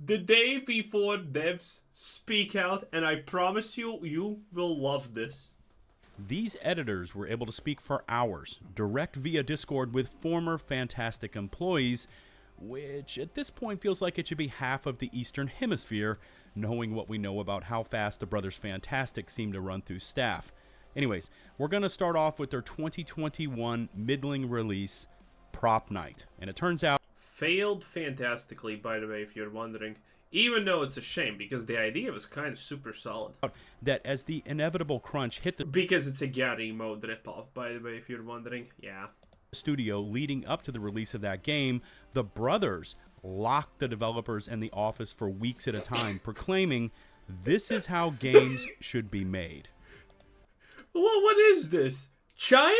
the day before devs speak out, and I promise you, you will love this. These editors were able to speak for hours, direct via Discord with former Fantastic employees, which at this point feels like it should be half of the Eastern Hemisphere, knowing what we know about how fast the Brothers Fantastic seem to run through staff. Anyways, we're going to start off with their 2021 middling release, Prop Night. And it turns out Failed fantastically, by the way, if you're wondering. Even though it's a shame, because the idea was kind of super solid. that as the inevitable crunch hit the Because it's a Gary mode ripoff, by the way, if you're wondering. Yeah. studio leading up to the release of that game, the brothers locked the developers in the office for weeks at a time, proclaiming this is how games should be made. What is this? China?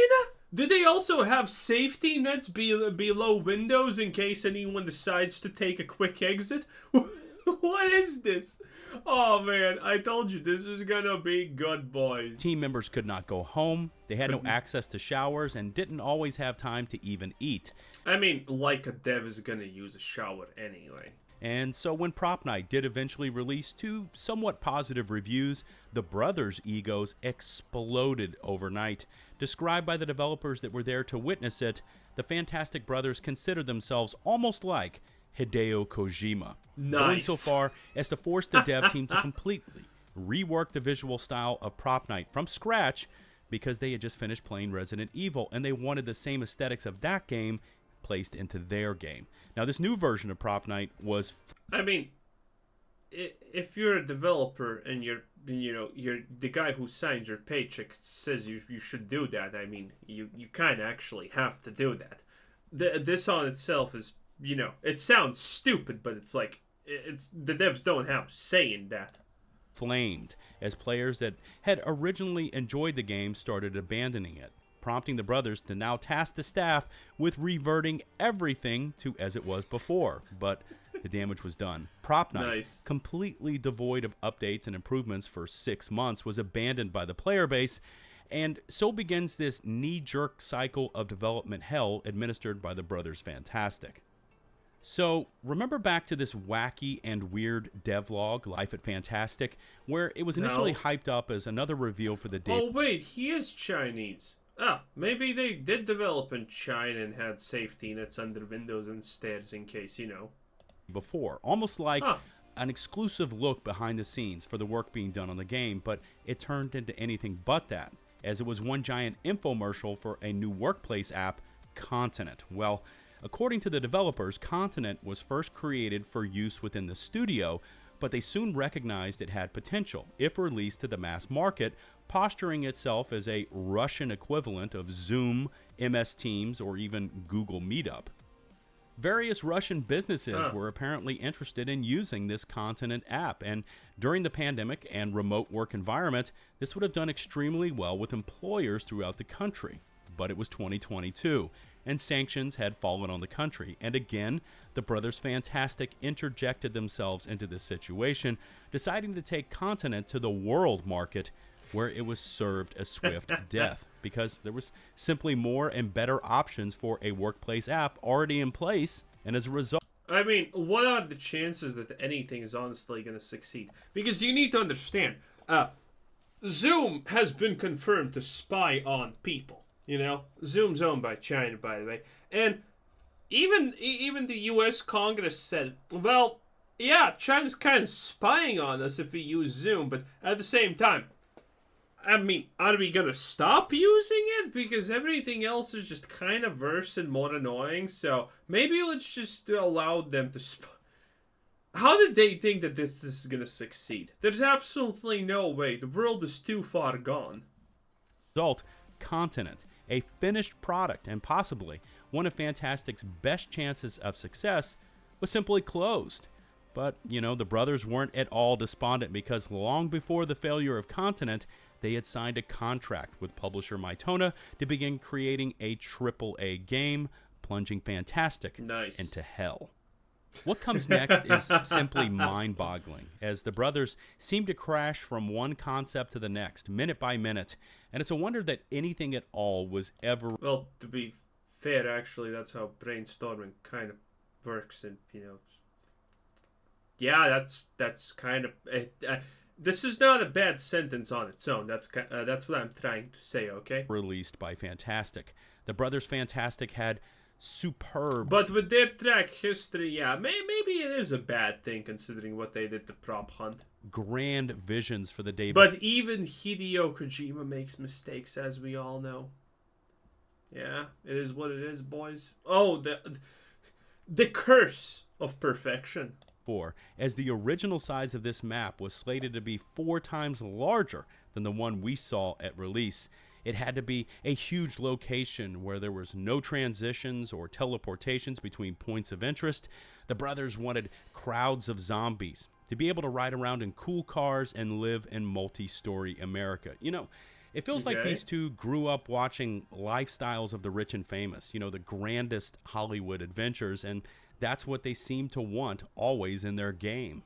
Do they also have safety nets below windows in case anyone decides to take a quick exit? What is this? Oh man, I told you this is gonna be good, boys. Team members could not go home, they had no access to showers, and didn't always have time to even eat. I mean, like a dev is gonna use a shower anyway. And so when Prop Night did eventually release to somewhat positive reviews, the brothers' egos exploded overnight. Described by the developers that were there to witness it, the Fantastic Brothers considered themselves almost like Hideo Kojima. Going Nice. so far as to force the dev team to completely rework the visual style of Prop Night from scratch because they had just finished playing Resident Evil and they wanted the same aesthetics of that game placed into their game. Now, this new version of Prop Night was I mean, if you're a developer and you're the guy who signs your paycheck says you should do that. I mean, you kind of actually have to do that. This on itself is, it sounds stupid, but it's like it's the devs don't have a say in that. flamed as players that had originally enjoyed the game started abandoning it, prompting the brothers to now task the staff with reverting everything to as it was before. But the damage was done. Prop Night, Nice. completely devoid of updates and improvements for 6 months, was abandoned by the player base, and so begins this knee-jerk cycle of development hell administered by the Brothers Fantastic. So, remember back to this wacky and weird devlog, Life at Fantastic, where it was initially No. hyped up as another reveal for the Oh wait, he is Chinese. Maybe they did develop in China and had safety nets under windows and stairs in case, before, almost like Huh. an exclusive look behind the scenes for the work being done on the game, but it turned into anything but that, as it was one giant infomercial for a new workplace app, Continent. Well, according to the developers, Continent was first created for use within the studio, but they soon recognized it had potential if released to the mass market, posturing itself as a Russian equivalent of Zoom, MS Teams, or even Google Meetup. Various Russian businesses were apparently interested in using this Continent app, and during the pandemic and remote work environment, this would have done extremely well with employers throughout the country. But it was 2022, and sanctions had fallen on the country, and again, the Brothers Fantastic interjected themselves into this situation, deciding to take Continent to the world market, where it was served a swift death, because there was simply more and better options for a workplace app already in place, and as a result, I mean, what are the chances that anything is honestly going to succeed? Because you need to understand, Zoom has been confirmed to spy on people. Zoom's owned by China, by the way, and even the U.S. Congress said, well, yeah, China's kind of spying on us if we use Zoom, but at the same time, I mean, are we gonna stop using it? Because everything else is just kind of worse and more annoying, so maybe let's just allow them to How did they think that this is gonna succeed? There's absolutely no way. The world is too far gone. Continent, a finished product and possibly one of Fantastic's best chances of success, was simply closed. But, the brothers weren't at all despondent because long before the failure of Continent, they had signed a contract with publisher Mytona to begin creating a AAA game, plunging Fantastic Nice. into hell. What comes next is simply mind-boggling, as the brothers seem to crash from one concept to the next, minute by minute, and it's a wonder that anything at all was ever... Well, to be fair, actually, that's how brainstorming kind of works, and, Yeah, that's kind of. This is not a bad sentence on its own. That's what I'm trying to say. Okay. Released by Fantastic. The brothers Fantastic had superb But with their track history, yeah, maybe it is a bad thing considering what they did to Prop Hunt. grand visions for the day. But even Hideo Kojima makes mistakes, as we all know. Yeah, it is what it is, boys. Oh, the curse of perfection. As the original size of this map was slated to be 4 times larger than the one we saw at release. It had to be a huge location where there was no transitions or teleportations between points of interest. The brothers wanted crowds of zombies to be able to ride around in cool cars and live in multi-story America. You know, it feels like these two grew up watching lifestyles of the rich and famous, you know, the grandest Hollywood adventures, and that's what they seem to want always in their game.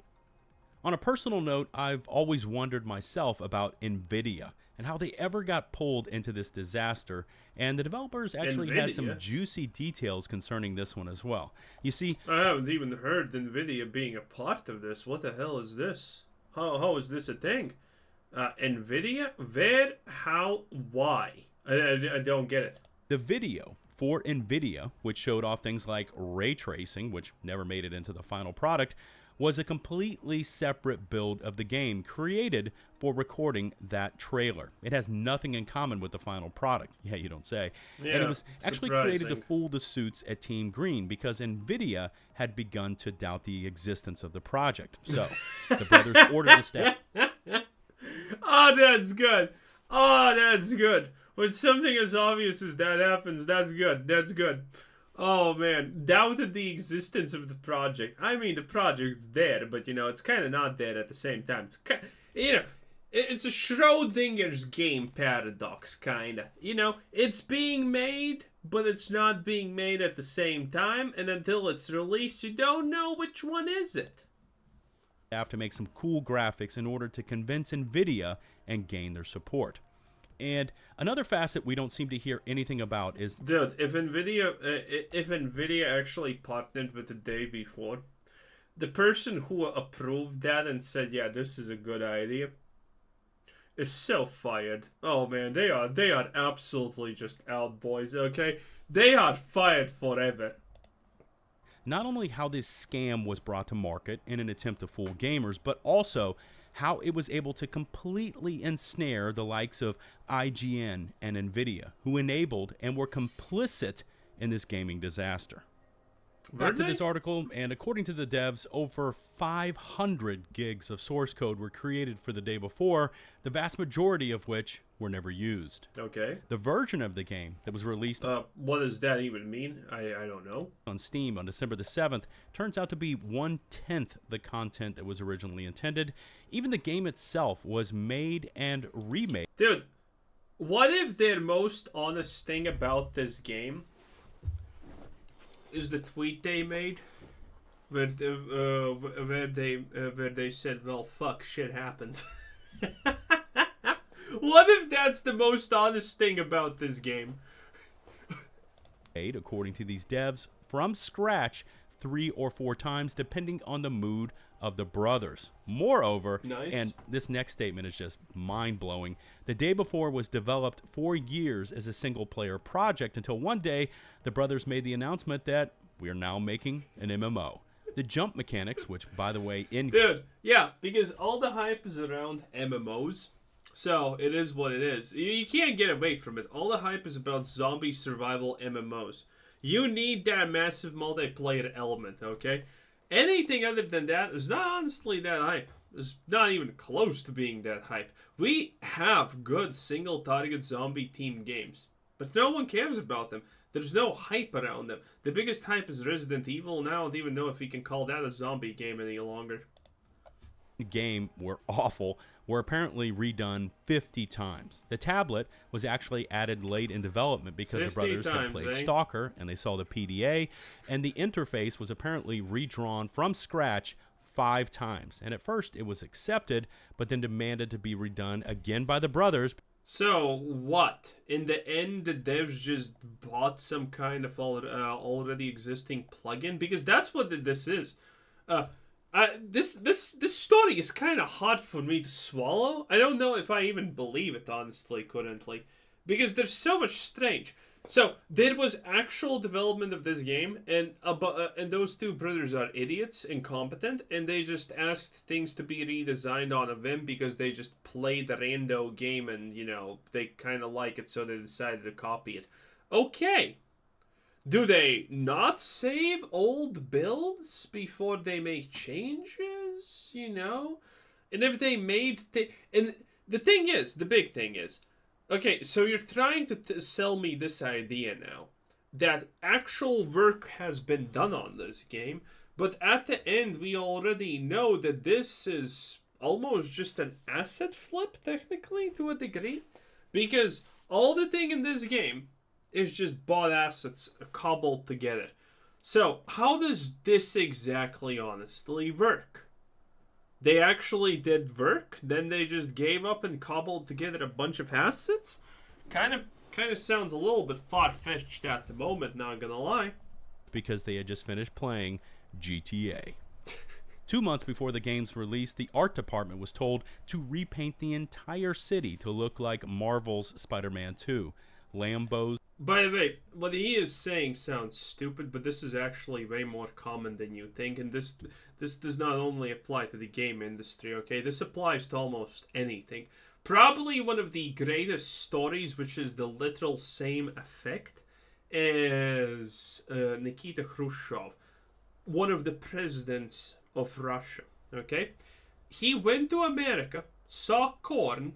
On a personal note, I've always wondered myself about NVIDIA and how they ever got pulled into this disaster, and the developers actually had some juicy details concerning this one as well. You see, I haven't even heard NVIDIA being a part of this. What the hell is this? How is this a thing? NVIDIA? Where? How? Why? I don't get it. The video for NVIDIA, which showed off things like ray tracing, which never made it into the final product, was a completely separate build of the game created for recording that trailer. It has nothing in common with the final product. Yeah, you don't say. Yeah, and it was actually created to fool the suits at Team Green because NVIDIA had begun to doubt the existence of the project. So, the brothers ordered a staff. Oh, that's good. Oh, that's good. When something as obvious as that happens, that's good. That's good. Oh, man. Doubted the existence of the project. I mean, the project's dead, but, you know, it's kind of not dead at the same time. It's you know, it's a Schrodinger's game paradox, kind of. You know, it's being made, but it's not being made at the same time, and until it's released, you don't know which one is it. Have to make some cool graphics in order to convince NVIDIA and gain their support. And another facet we don't seem to hear anything about is... Dude, if NVIDIA actually partnered with the day before, the person who approved that and said, yeah, this is a good idea, is so fired. Oh, man, they are absolutely just out, boys, okay? They are fired forever. Not only how this scam was brought to market in an attempt to fool gamers, but also how it was able to completely ensnare the likes of IGN and NVIDIA, who enabled and were complicit in this gaming disaster. Back to this article, and according to the devs, over 500 gigs of source code were created for the day before, the vast majority of which were never used. Okay. The version of the game that was released... what does that even mean? I don't know. ...on Steam on December the 7th turns out to be 1/10 the content that was originally intended. Even the game itself was made and remade. Dude, what if their most honest thing about this game is the tweet they made, where they said, "Well, fuck, shit happens." What if that's the most honest thing about this game? According to these devs, from scratch 3 or 4 times, depending on the mood of the brothers. Moreover, and this next statement is just mind-blowing, the day before was developed for years as a single-player project until one day the brothers made the announcement that we're now making an MMO. The jump mechanics, which, by the way, Dude, yeah, because all the hype is around MMOs, so it is what it is. You can't get away from it. All the hype is about zombie survival MMOs. You need that massive multiplayer element, okay? Anything other than that is not honestly that hype. It's not even close to being that hype. We have good single-target zombie team games, but no one cares about them. There's no hype around them. The biggest hype is Resident Evil, and I don't even know if you can call that a zombie game any longer. Game were awful, were apparently redone 50 times. The tablet was actually added late in development because the brothers had played Stalker and they saw the PDA, and the interface was apparently redrawn from scratch 5 times. And at first it was accepted, but then demanded to be redone again by the brothers. So what? In the end, the devs just bought some kind of already existing plugin? Because that's what this is. This story is kind of hard for me to swallow. I don't know if I even believe it, honestly, currently, because there's so much strange. So there was actual development of this game, and those two brothers are idiots, incompetent, and they just asked things to be redesigned on a whim because they just played the rando game and they kind of like it, so they decided to copy it. Okay. Do they not save old builds before they make changes? And if they and the thing is, the big thing is, okay, so you're trying to sell me this idea now that actual work has been done on this game, but at the end we already know that this is almost just an asset flip, technically, to a degree, because all the thing in this game is just bought assets cobbled together. So, how does this exactly honestly work? They actually did work, then they just gave up and cobbled together a bunch of assets? Kind of sounds a little bit far-fetched at the moment, not gonna lie. Because they had just finished playing GTA. 2 months before the game's release, the art department was told to repaint the entire city to look like Marvel's Spider-Man 2. Lambos. By the way, what he is saying sounds stupid, but this is actually way more common than you think, and this does not only apply to the game industry, okay? This applies to almost anything. Probably one of the greatest stories, which is the literal same effect, is Nikita Khrushchev, one of the presidents of Russia, okay? He went to America, saw corn,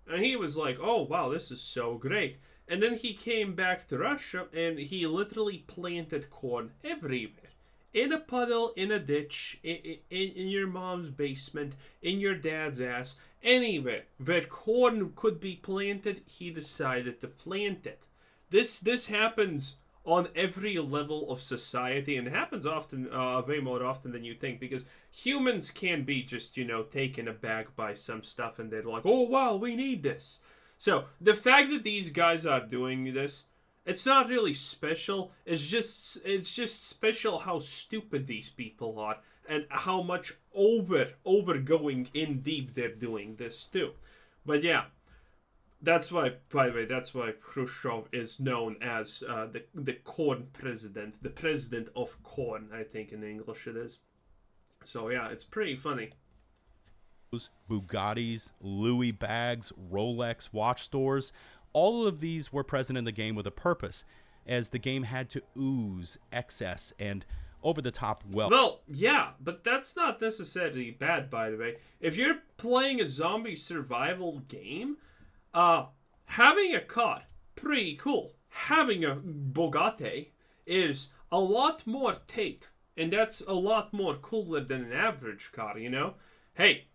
and he was like, oh, wow, this is so great. And then he came back to Russia, and he literally planted corn everywhere. In a puddle, in a ditch, in your mom's basement, in your dad's ass, anywhere where corn could be planted, he decided to plant it. This happens on every level of society, and happens often, way more often than you think, because humans can be just, taken aback by some stuff, and they're like, oh, wow, we need this. So, the fact that these guys are doing this, it's not really special, it's just special how stupid these people are, and how much overgoing in deep they're doing this too. But yeah, that's why, by the way, that's why Khrushchev is known as the corn president, the president of corn, I think in English it is. So yeah, it's pretty funny. Bugattis, Louis bags, Rolex watch stores, all of these were present in the game with a purpose, as the game had to ooze excess and over-the-top wealth. Well, yeah, but that's not necessarily bad, by the way. If you're playing a zombie survival game, having a car, pretty cool. Having a Bugatti is a lot more tight, and that's a lot more cooler than an average car, Hey,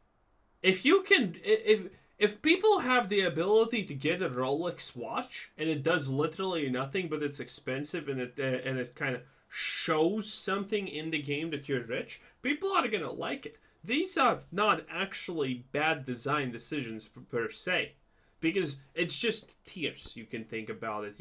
if you can, if people have the ability to get a Rolex watch and it does literally nothing but it's expensive and it kind of shows something in the game that you're rich, people are gonna like it. These are not actually bad design decisions per se, because it's just tiers. You can think about it,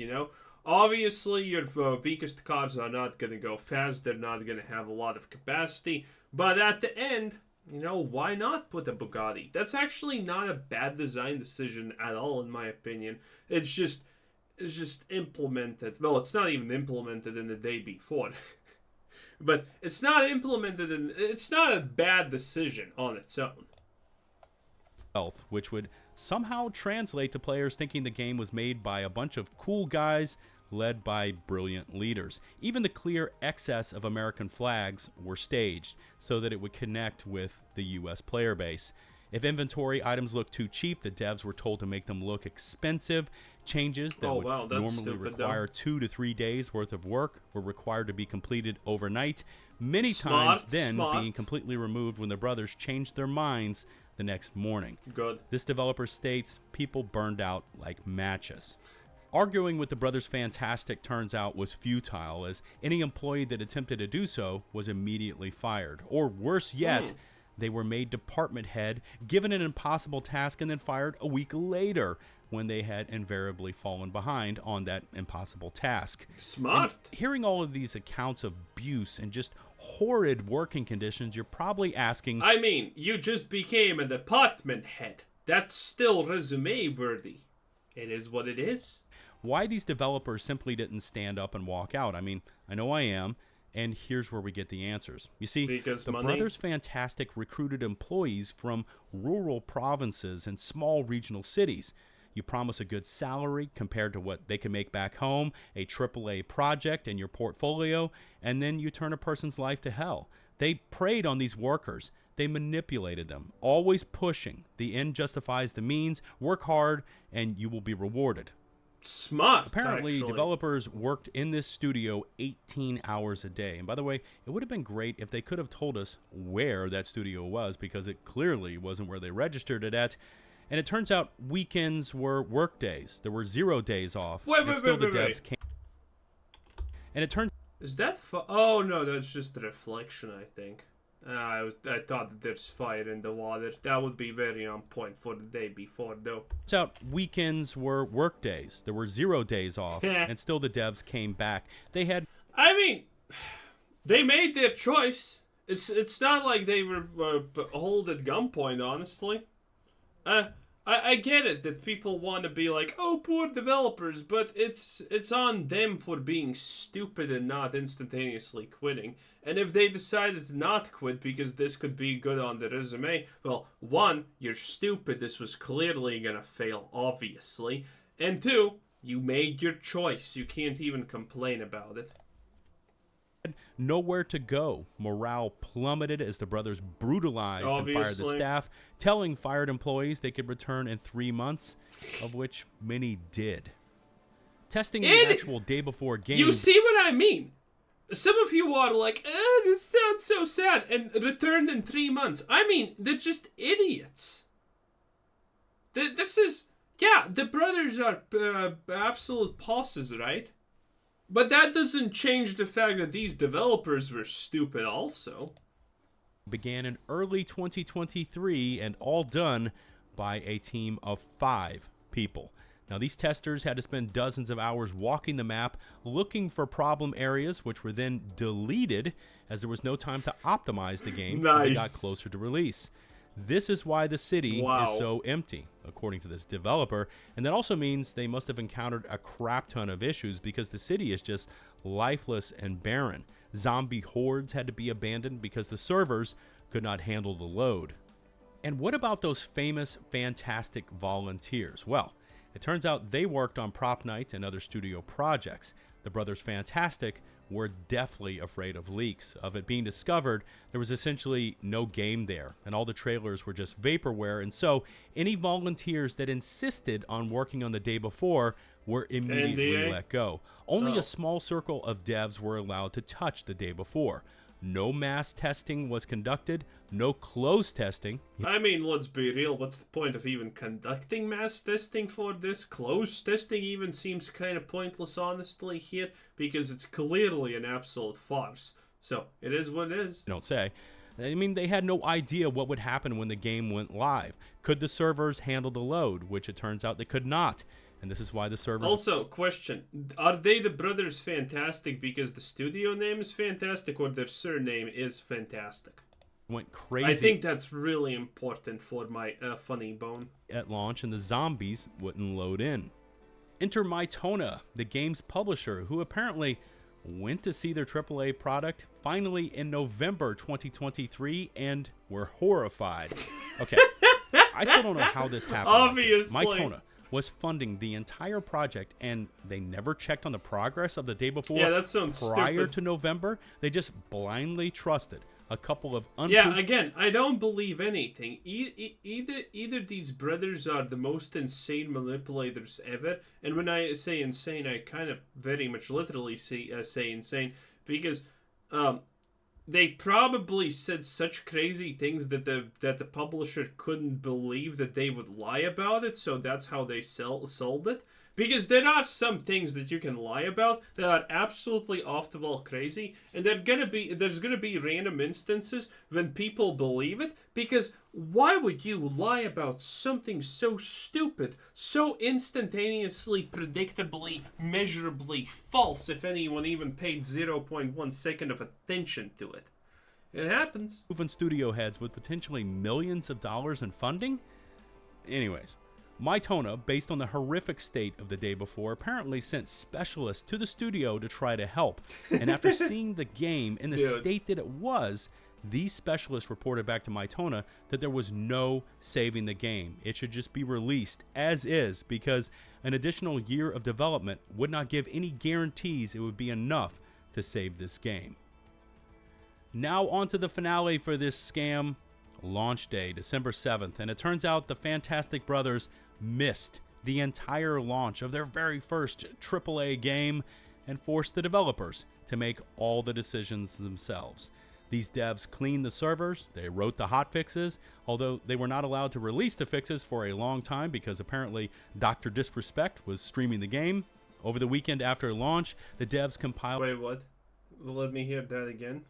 Obviously, your weakest cars are not gonna go fast. They're not gonna have a lot of capacity, but at the end, why not put a Bugatti? That's actually not a bad design decision at all, in my opinion. It's just implemented. Well, it's not even implemented in the day before. But it's not it's not a bad decision on its own. Wealth, which would somehow translate to players thinking the game was made by a bunch of cool guys led by brilliant leaders. Even the clear excess of American flags were staged so that it would connect with the US player base. If inventory items looked too cheap, the devs were told to make them look expensive. Changes that would normally require 2 to 3 days worth of work were required to be completed overnight, many times then being completely removed when the brothers changed their minds the next morning. Good. This developer states people burned out like matches. Arguing with the brothers' fantastic turns out was futile, as any employee that attempted to do so was immediately fired. Or worse yet, they were made department head, given an impossible task, and then fired a week later. when they had invariably fallen behind on that impossible task. Smart. And hearing all of these accounts of abuse and just horrid working conditions, you're probably asking, I mean, you just became a department head. That's still resume worthy. It is what it is. why these developers simply didn't stand up and walk out. I mean, I know I am. And here's where we get the answers. You see, Because the money? Brothers Fantastic recruited employees from rural provinces and small regional cities. You promise a good salary compared to what they can make back home, a AAA project in your portfolio, and then you turn a person's life to hell. They preyed on these workers. They manipulated them, always pushing. The end justifies the means. Work hard, and you will be rewarded. Smart. Apparently, actually. developers worked in this studio 18 hours a day. And by the way, it would have been great if they could have told us where that studio was, because it clearly wasn't where they registered it at. And it turns out weekends were work days. There were 0 days off. And still the devs came. And it turns Is that oh no, that's just the reflection, I think. I thought that there's fire in the water. That would be very on point for the day before, though. out weekends were work days. There were 0 days off. And still the devs came back. They had... I mean, they made their choice. It's not like they were held at gunpoint, honestly. I get it that people want to be like, oh, poor developers, but it's on them for being stupid and not instantaneously quitting. And if they decided to not quit because this could be good on the resume, well, 1, you're stupid. This was clearly gonna fail, obviously. And 2, you made your choice. You can't even complain about it. Nowhere to go. Morale plummeted as the brothers brutalized and fired the Obviously. staff, telling fired employees they could return in 3 months, of which many did. Testing the actual day before game. You see what I mean? Some of you are like, this sounds so sad, and returned in 3 months. I mean, they're just idiots. This is, yeah, the brothers are absolute posses, right? But that doesn't change the fact that these developers were stupid also. Began in early 2023 and all done by a team of 5 people. Now, these testers had to spend dozens of hours walking the map, looking for problem areas, which were then deleted as there was no time to optimize the game as it got closer to release. This is why the city is so empty, according to this developer. And that also means they must have encountered a crap ton of issues because the city is just lifeless and barren. Zombie hordes had to be abandoned because the servers could not handle the load. And what about those famous, fantastic volunteers? Well, it turns out they worked on Prop Night and other studio projects. The Brothers Fantastic were deathly afraid of leaks. Of it being discovered, there was essentially no game there, and all the trailers were just vaporware, and so any volunteers that insisted on working on the day before were immediately NDA? let go. Only a small circle of devs were allowed to touch the day before. No mass testing was conducted, no close testing. I mean, let's be real, what's the point of even conducting mass testing for this? Close testing even seems kind of pointless, honestly, here, because it's clearly an absolute farce. So, it is what it is. You don't say. I mean, they had no idea what would happen when the game went live. Could the servers handle the load? Which it turns out they could not. And this is why the servers... Also, question. Are they the Brothers Fantastic because the studio name is Fantastic or their surname is Fantastic? went crazy. I think that's really important for my funny bone. At launch, and the zombies wouldn't load in. Enter Mytona, the game's publisher, who apparently went to see their AAA product finally in November 2023 and were horrified. Okay, I still don't know how this happened. Obviously. Like this. Mytona was funding the entire project, and they never checked on the progress of the day before. Yeah, that sounds prior stupid. to November. They just blindly trusted a couple of Yeah, again, I don't believe anything. Either these brothers are the most insane manipulators ever, and when I say insane, I kind of very much literally say insane, because they probably said such crazy things that the publisher couldn't believe that they would lie about it, so that's how they sold it. Because there are some things that you can lie about that are absolutely off the wall crazy, and there's gonna be random instances when people believe it. Because why would you lie about something so stupid, so instantaneously, predictably, measurably false? If anyone even paid 0.1 second of attention to it, it happens. Proven studio heads with potentially millions of dollars in funding. Anyways. Mytona, based on the horrific state of the day before, apparently sent specialists to the studio to try to help. And after seeing the game in the state that it was, these specialists reported back to Mytona that there was no saving the game. It should just be released as is, because an additional year of development would not give any guarantees it would be enough to save this game. Now on to the finale for this scam. Launch day, December 7th, and it turns out the Fantastic Brothers missed the entire launch of their very first AAA game and forced the developers to make all the decisions themselves. These devs cleaned the servers, they wrote the hotfixes, although they were not allowed to release the fixes for a long time because apparently Dr. Disrespect was streaming the game. Over the weekend after launch, the devs compiled... Wait, what? Let me hear that again.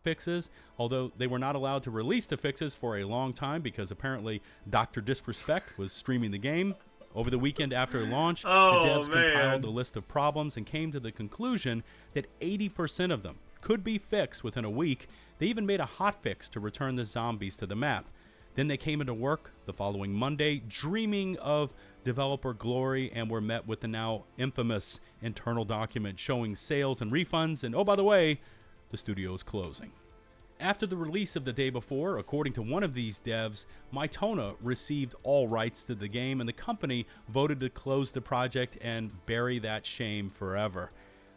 Fixes, although they were not allowed to release the fixes for a long time because apparently Dr. Disrespect was streaming the game. Over the weekend after launch, the devs compiled a list of problems and came to the conclusion that 80% of them could be fixed within a week. They even made a hotfix to return the zombies to the map. Then they came into work the following Monday, dreaming of developer glory, and were met with the now infamous internal document showing sales and refunds, and oh, by the way, the studio is closing. After the release of the day before, according to one of these devs, Mytona received all rights to the game, and the company voted to close the project and bury that shame forever.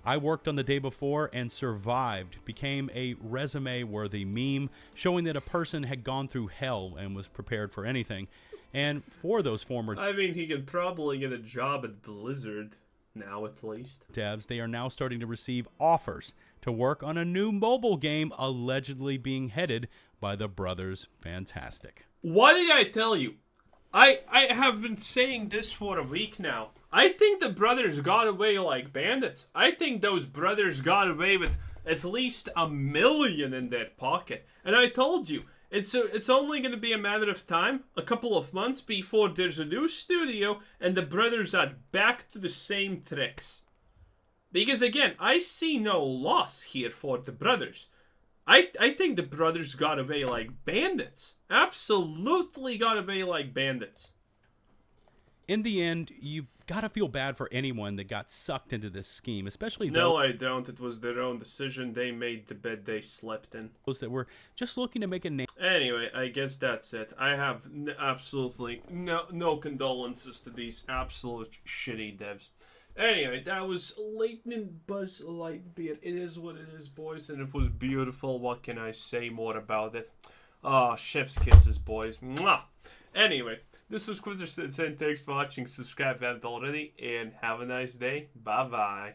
I worked on the day before and survived, became a resume-worthy meme, showing that a person had gone through hell and was prepared for anything. And for those former... I mean, he could probably get a job at Blizzard. Now, at least. Devs, they are now starting to receive offers to work on a new mobile game allegedly being headed by the brothers Fantastic. What did I tell you? I have been saying this for a week now. I think the brothers got away like bandits. I think those brothers got away with at least $1 million in their pocket. And I told you, it's only going to be a matter of time, a couple of months, before there's a new studio and the brothers are back to the same tricks. Because again, I see no loss here for the brothers. I think the brothers got away like bandits. Absolutely got away like bandits. In the end, you've got to feel bad for anyone that got sucked into this scheme, especially No, I don't. It was their own decision. They made the bed they slept in. Those that were just looking to make a name. Anyway, I guess that's it. I have absolutely no condolences to these absolute shitty devs. Anyway, that was Lightning Buzz Lightbeard. It is what it is, boys, and it was beautiful. What can I say more about it? Oh, chef's kisses, boys. Mwah! Anyway, this was Quizzer saying thanks for watching. Subscribe if you haven't already, and have a nice day. Bye-bye.